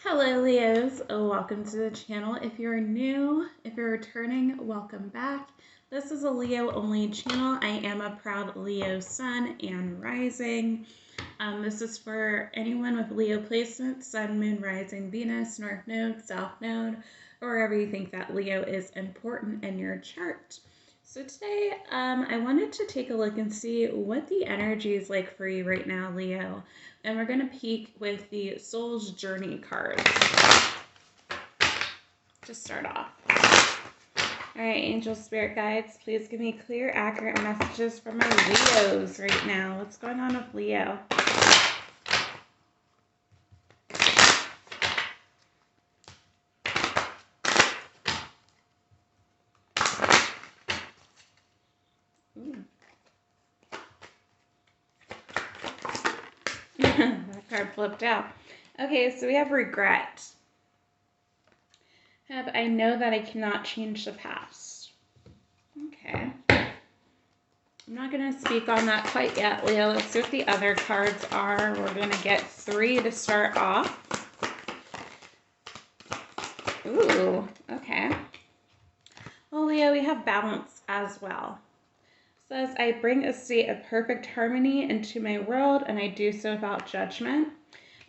Hello, Leos. Welcome to the channel. If you're new, if you're returning, welcome back. This is a Leo only channel. I am a proud Leo sun and rising. This is for anyone with Leo placement, sun, moon, rising, Venus, north node, south node, or wherever you think that Leo is important in your chart. So today, I wanted to take a look and see what the energy is like for you right now, Leo. And we're going to peek with the Soul's Journey cards to start off. All right, angel spirit guides, please give me clear, accurate messages for my Leos right now. What's going on with Leo? That card flipped out. Okay, so we have regret. I know that I cannot change the past. Okay. I'm not going to speak on that quite yet, Leo. Let's see what the other cards are. We're going to get 3 to start off. Ooh, okay. Well, Leo, we have balance as well. It says, I bring a state of perfect harmony into my world, and I do so without judgment.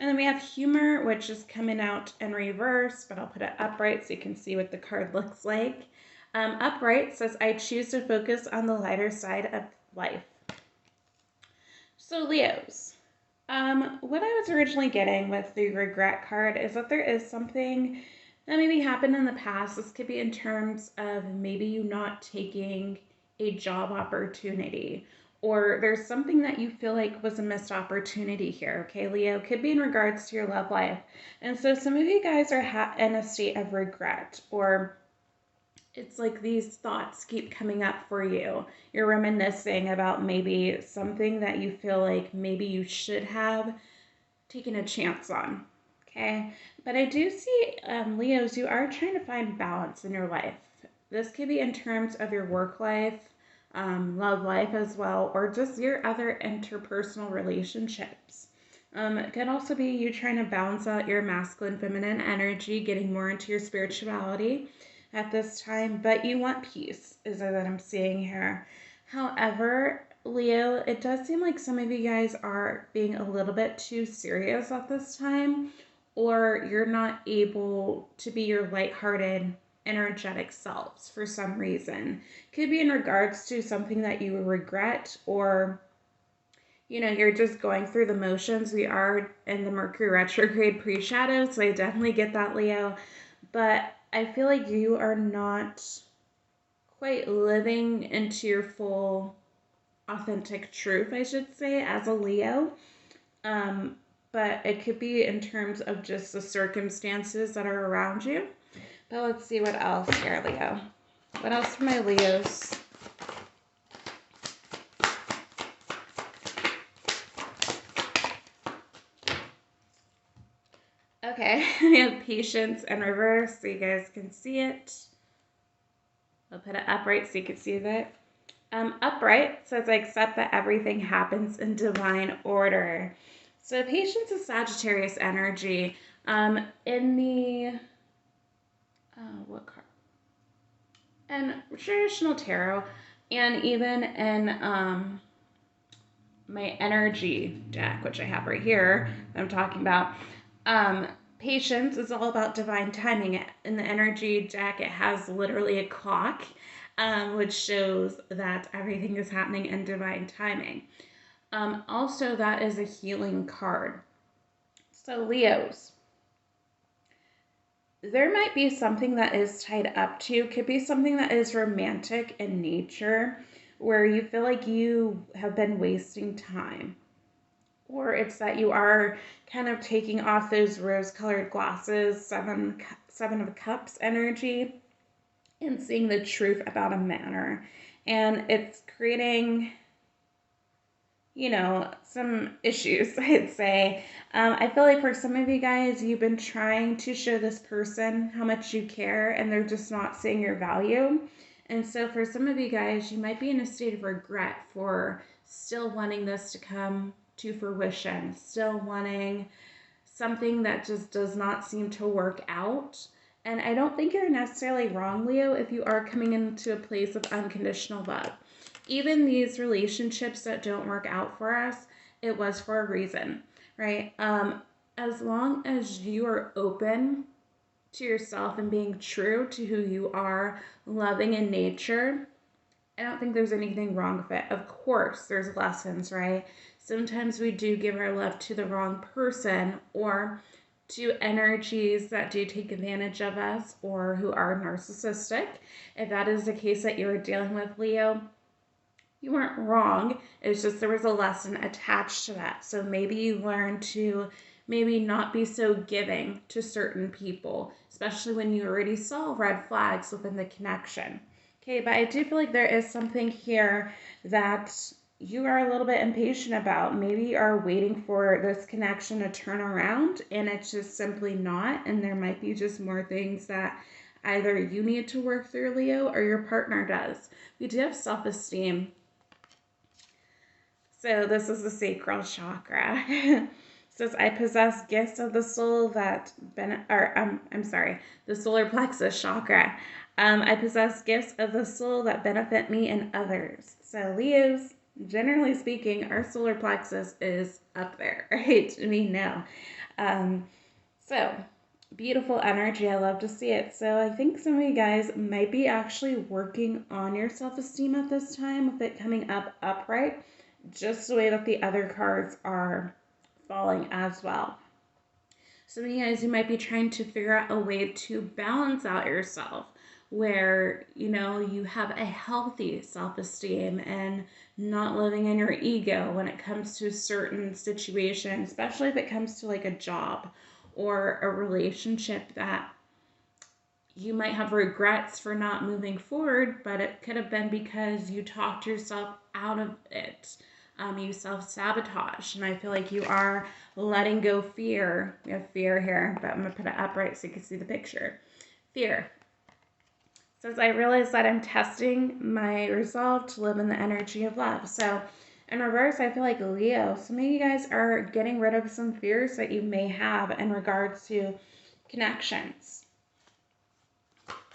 And then we have humor, which is coming out in reverse, but I'll put it upright so you can see what the card looks like. Upright says, I choose to focus on the lighter side of life. So Leos, what I was originally getting with the regret card is that there is something that maybe happened in the past. This could be in terms of maybe you not taking a job opportunity, or there's something that you feel like was a missed opportunity here, okay, Leo? Could be in regards to your love life. And so some of you guys are in a state of regret, or it's like these thoughts keep coming up for you. You're reminiscing about maybe something that you feel like maybe you should have taken a chance on, okay? But I do see, Leos, you are trying to find balance in your life. This could be in terms of your work life, love life as well, or just your other interpersonal relationships. It could also be you trying to balance out your masculine, feminine energy, getting more into your spirituality at this time, but you want peace, is what I'm seeing here. However, Leo, it does seem like some of you guys are being a little bit too serious at this time, or you're not able to be your lighthearted, energetic selves for some reason. Could be in regards to something that you regret, or you're just going through the motions. We are in the Mercury retrograde pre-shadow, so I definitely get that, Leo. But I feel like you are not quite living into your full authentic truth, I should say, as a Leo. But it could be in terms of just the circumstances that are around you. But let's see what else here, Leo. What else for my Leos? Okay, we have patience in reverse so you guys can see it. I'll put it upright so you can see that. Upright says, I accept that everything happens in divine order. So patience is Sagittarius energy. In the, what card? And traditional tarot, and even in my energy deck, which I have right here, I'm talking about, patience is all about divine timing. In the energy deck, it has literally a clock, which shows that everything is happening in divine timing. Also, that is a healing card. So Leos, there might be something that is tied up to you. Could be something that is romantic in nature, where you feel like you have been wasting time. Or it's that you are kind of taking off those rose-colored glasses, seven of cups energy, and seeing the truth about a matter. And it's creating, some issues, I'd say. I feel like for some of you guys, you've been trying to show this person how much you care, and they're just not seeing your value. And so for some of you guys, you might be in a state of regret for still wanting this to come to fruition, still wanting something that just does not seem to work out. And I don't think you're necessarily wrong, Leo, if you are coming into a place of unconditional love. Even these relationships that don't work out for us, it was for a reason, right? As long as you are open to yourself and being true to who you are, loving in nature, I don't think there's anything wrong with it. Of course, there's lessons, right? Sometimes we do give our love to the wrong person or to energies that do take advantage of us or who are narcissistic. If that is the case that you're dealing with, Leo, you weren't wrong. It's just there was a lesson attached to that. So maybe you learned to maybe not be so giving to certain people, especially when you already saw red flags within the connection. Okay, but I do feel like there is something here that you are a little bit impatient about. Maybe you are waiting for this connection to turn around and it's just simply not. And there might be just more things that either you need to work through, Leo, or your partner does. We do have self-esteem. So this is the sacral chakra. It says, I possess gifts of the soul that the solar plexus chakra. I possess gifts of the soul that benefit me and others. So Leos, generally speaking, our solar plexus is up there, right? We know. So beautiful energy. I love to see it. So I think some of you guys might be actually working on your self-esteem at this time with it coming up upright, just the way that the other cards are falling as well. Some of you guys, you might be trying to figure out a way to balance out yourself where, you have a healthy self-esteem and not living in your ego when it comes to certain situations, especially if it comes to like a job or a relationship that you might have regrets for not moving forward, but it could have been because you talked yourself out of it. You self-sabotage, and I feel like you are letting go fear. We have fear here, but I'm going to put it upright so you can see the picture. Fear. It says, I realize that I'm testing my resolve to live in the energy of love. So in reverse, I feel like Leo, some of you guys are getting rid of some fears that you may have in regards to connections.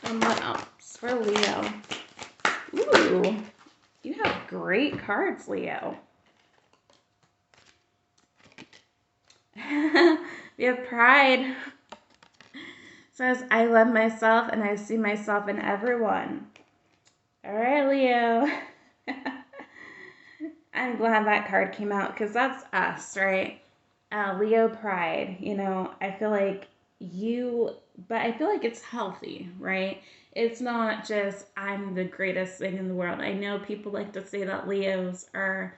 And what else for Leo? Ooh, you have great cards, Leo. We have pride. It says, I love myself and I see myself in everyone. All right, Leo. I'm glad that card came out because that's us, right? Leo pride. I feel like but I feel like it's healthy, right? It's not just, I'm the greatest thing in the world. I know people like to say that Leos are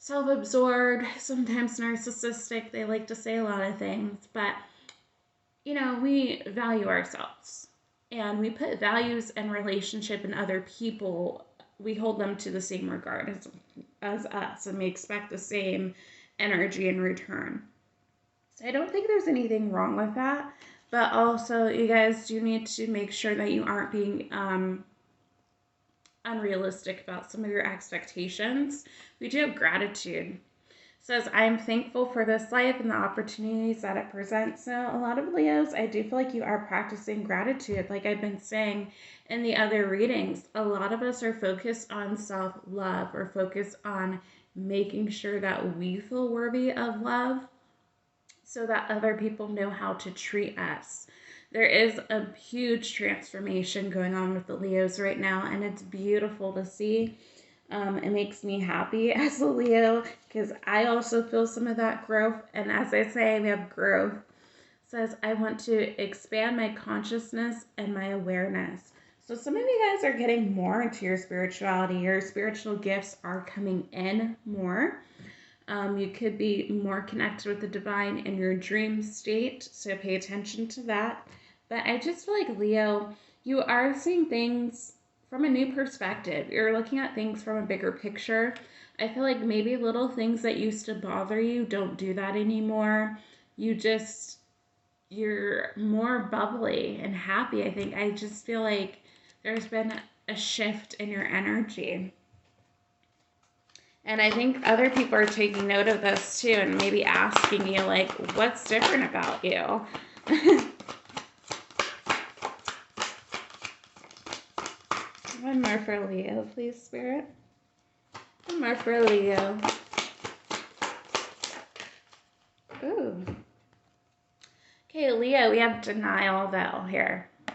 self-absorbed, sometimes narcissistic. They like to say a lot of things, but we value ourselves and we put values and relationship in other people. We hold them to the same regard as us, and we expect the same energy in return. So I don't think there's anything wrong with that, but also you guys do need to make sure that you aren't being unrealistic about some of your expectations. We do have gratitude. It says, I am thankful for this life and the opportunities that it presents. So a lot of Leos, I do feel like you are practicing gratitude. Like I've been saying in the other readings, a lot of us are focused on self-love or focused on making sure that we feel worthy of love so that other people know how to treat us. There is a huge transformation going on with the Leos right now, and it's beautiful to see. It makes me happy as a Leo because I also feel some of that growth. And as I say, we have growth. It says, I want to expand my consciousness and my awareness. So some of you guys are getting more into your spirituality. Your spiritual gifts are coming in more. You could be more connected with the divine in your dream state, so pay attention to that. But I just feel like, Leo, you are seeing things from a new perspective. You're looking at things from a bigger picture. I feel like maybe little things that used to bother you don't do that anymore. You're more bubbly and happy, I think. I just feel like there's been a shift in your energy. And I think other people are taking note of this too and maybe asking you, like, what's different about you? One more for Leo, please, Spirit. One more for Leo. Ooh. Okay, Leo, we have denial though here. It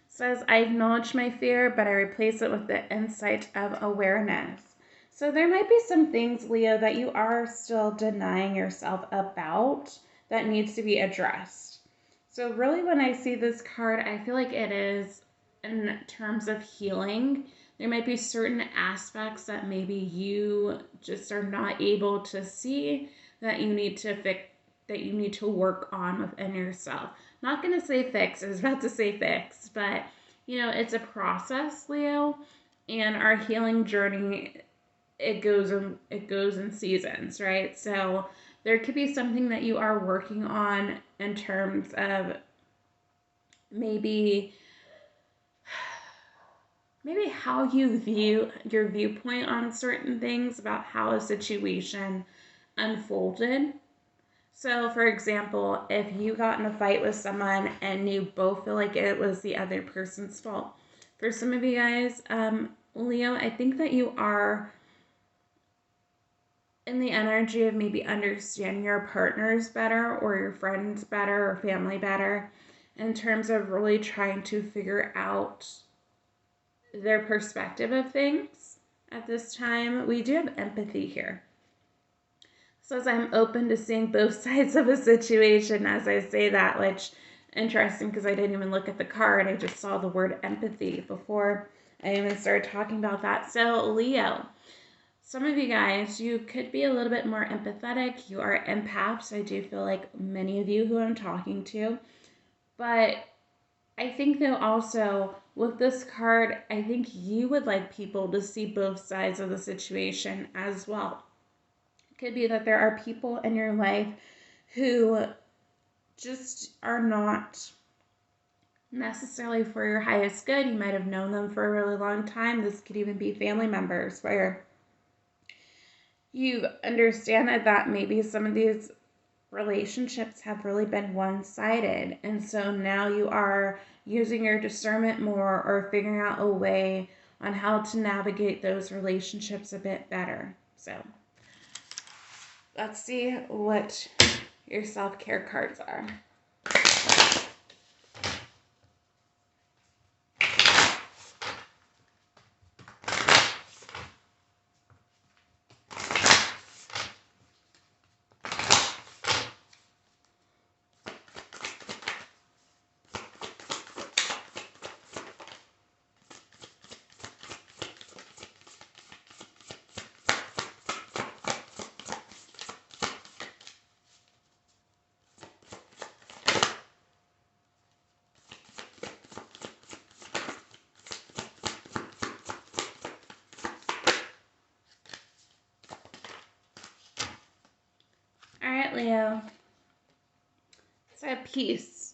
says, I acknowledge my fear, but I replace it with the insight of awareness. So there might be some things, Leo, that you are still denying yourself about that needs to be addressed. So really when I see this card, I feel like it is in terms of healing. There might be certain aspects that maybe you just are not able to see that you need to fix, that you need to work on within yourself. Not going to say fix, I was about to say fix, but it's a process, Leo, and our healing journey, it goes in seasons, right? So there could be something that you are working on in terms of maybe how you view your viewpoint on certain things about how a situation unfolded. So, for example, if you got in a fight with someone and you both feel like it was the other person's fault, for some of you guys, Leo, I think that you are in the energy of maybe understanding your partners better or your friends better or family better in terms of really trying to figure out their perspective of things at this time. We do have empathy here. Says I'm open to seeing both sides of a situation as I say that, which interesting because I didn't even look at the card. I just saw the word empathy before I even started talking about that. So Leo, some of you guys, you could be a little bit more empathetic. You are empaths. I do feel like many of you who I'm talking to. But I think though also with this card, I think you would like people to see both sides of the situation as well. Could be that there are people in your life who just are not necessarily for your highest good. You might have known them for a really long time. This could even be family members where you understand that maybe some of these relationships have really been one-sided. And so now you are using your discernment more or figuring out a way on how to navigate those relationships a bit better. So let's see what your self-care cards are. All right, Leo. So peace.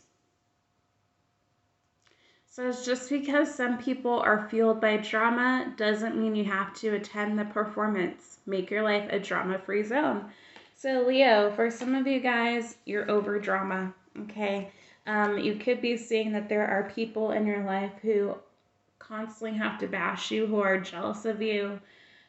So it's just because some people are fueled by drama doesn't mean you have to attend the performance. Make your life a drama-free zone. So Leo, for some of you guys, you're over drama, okay? You could be seeing that there are people in your life who constantly have to bash you, who are jealous of you,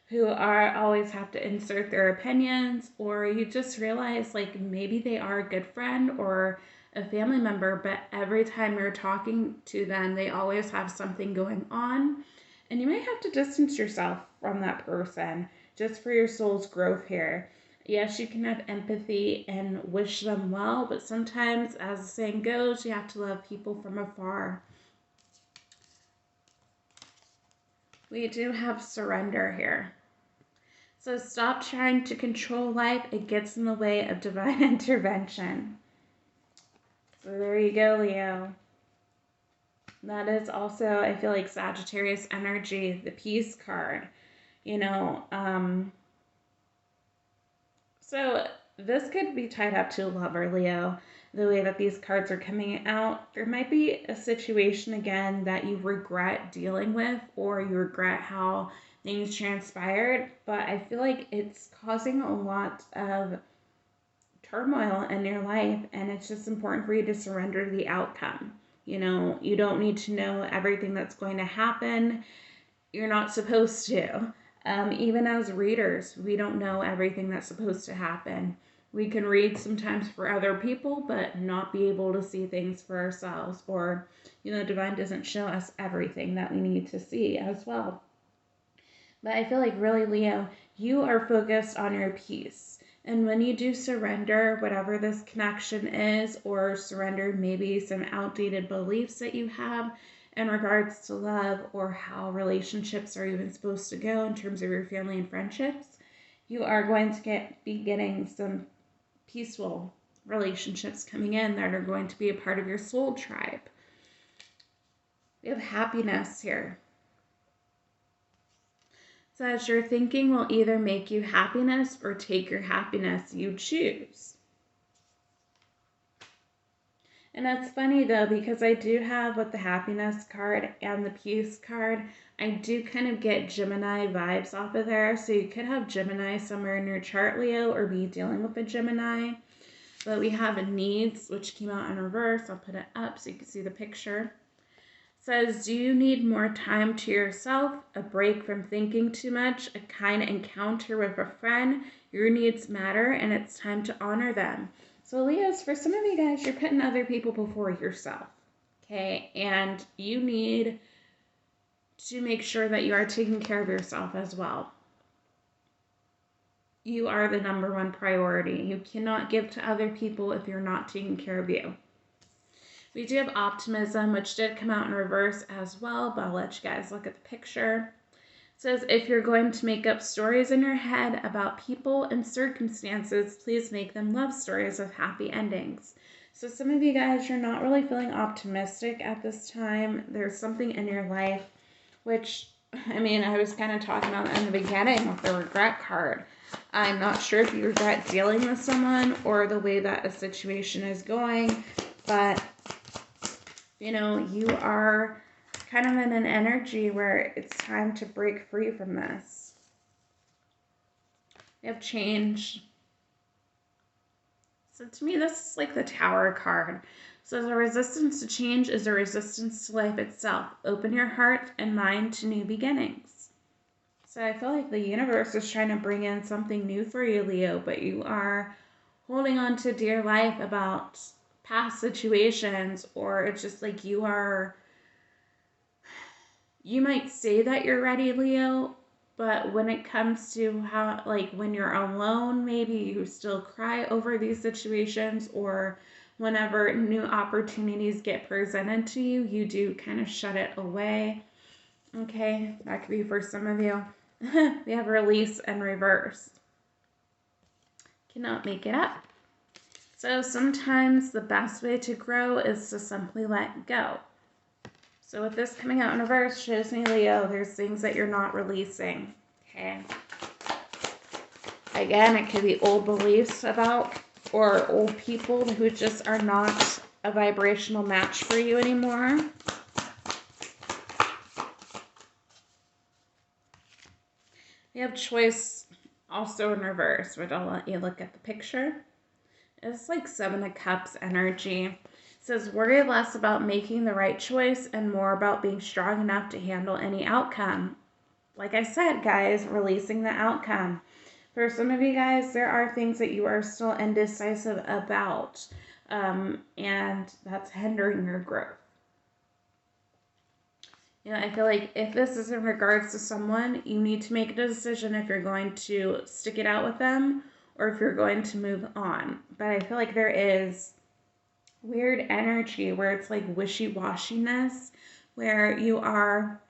who are always have to insert their opinions, or you just realize like maybe they are a good friend or a family member, but every time you're talking to them, they always have something going on. And you might have to distance yourself from that person just for your soul's growth here. Yes, you can have empathy and wish them well, but sometimes, as the saying goes, you have to love people from afar. We do have surrender here. So stop trying to control life. It gets in the way of divine intervention. So there you go, Leo. That is also, I feel like, Sagittarius energy, the peace card. So this could be tied up to a lover, Leo, the way that these cards are coming out. There might be a situation again that you regret dealing with, or you regret how things transpired, but I feel like it's causing a lot of turmoil in your life, and it's just important for you to surrender the outcome. You don't need to know everything that's going to happen. You're not supposed to. Even as readers, we don't know everything that's supposed to happen. We can read sometimes for other people, but not be able to see things for ourselves. Or, divine doesn't show us everything that we need to see as well. But I feel like really, Leo, you are focused on your peace. And when you do surrender whatever this connection is, or surrender maybe some outdated beliefs that you have in regards to love or how relationships are even supposed to go in terms of your family and friendships, you are going to be getting some peaceful relationships coming in that are going to be a part of your soul tribe. We have happiness here. So as your thinking will either make you happiness or take your happiness, you choose. And that's funny though, because I do have with the happiness card and the peace card, I do kind of get Gemini vibes off of there. So you could have Gemini somewhere in your chart, Leo, or be dealing with a Gemini. But we have needs, which came out in reverse. I'll put it up so you can see the picture. Says, do you need more time to yourself, a break from thinking too much, a kind encounter with a friend? Your needs matter, and it's time to honor them. So Leos, for some of you guys, you're putting other people before yourself, okay? And you need to make sure that you are taking care of yourself as well. You are the number one priority. You cannot give to other people if you're not taking care of you. We do have optimism, which did come out in reverse as well, but I'll let you guys look at the picture. It says, if you're going to make up stories in your head about people and circumstances, please make them love stories with happy endings. So some of you guys, you're not really feeling optimistic at this time. There's something in your life, which, I was kind of talking about in the beginning with the regret card. I'm not sure if you regret dealing with someone or the way that a situation is going, but you are kind of in an energy where it's time to break free from this. We have change. So to me, this is like the Tower card. So the resistance to change is a resistance to life itself. Open your heart and mind to new beginnings. So I feel like the universe is trying to bring in something new for you, Leo, but you are holding on to dear life about past situations, or it's just like you might say that you're ready, Leo, but when it comes to how, like when you're alone, maybe you still cry over these situations, or whenever new opportunities get presented to you, you do kind of shut it away. Okay, that could be for some of you. We have release and reverse. Cannot make it up. So sometimes the best way to grow is to simply let go. So with this coming out in reverse, shows me, Leo, there's things that you're not releasing, okay? Again, it could be old beliefs about, or old people who just are not a vibrational match for you anymore. We have choice also in reverse, but I'll let you look at the picture. It's like Seven of Cups energy. It says, worry less about making the right choice and more about being strong enough to handle any outcome. Like I said, guys, releasing the outcome. For some of you guys, there are things that you are still indecisive about, and that's hindering your growth. I feel like if this is in regards to someone, you need to make a decision if you're going to stick it out with them or if you're going to move on. But I feel like there is weird energy where it's like wishy-washiness, where you are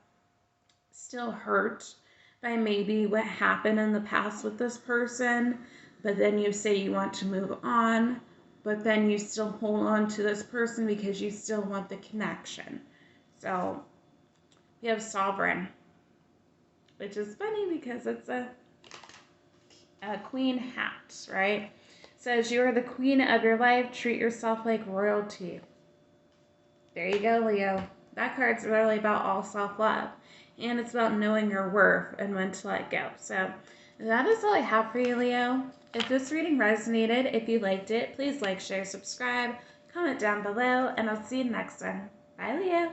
still hurt by maybe what happened in the past with this person, but then you say you want to move on, but then you still hold on to this person because you still want the connection. So we have Sovereign, which is funny because it's a queen hat, right? Says you are the queen of your life. Treat yourself like royalty. There you go, Leo. That card's really about all self-love. and it's about knowing your worth and when to let go. So that is all I have for you, Leo. If this reading resonated, if you liked it, please like, share, subscribe, comment down below, and I'll see you next time. Bye, Leo.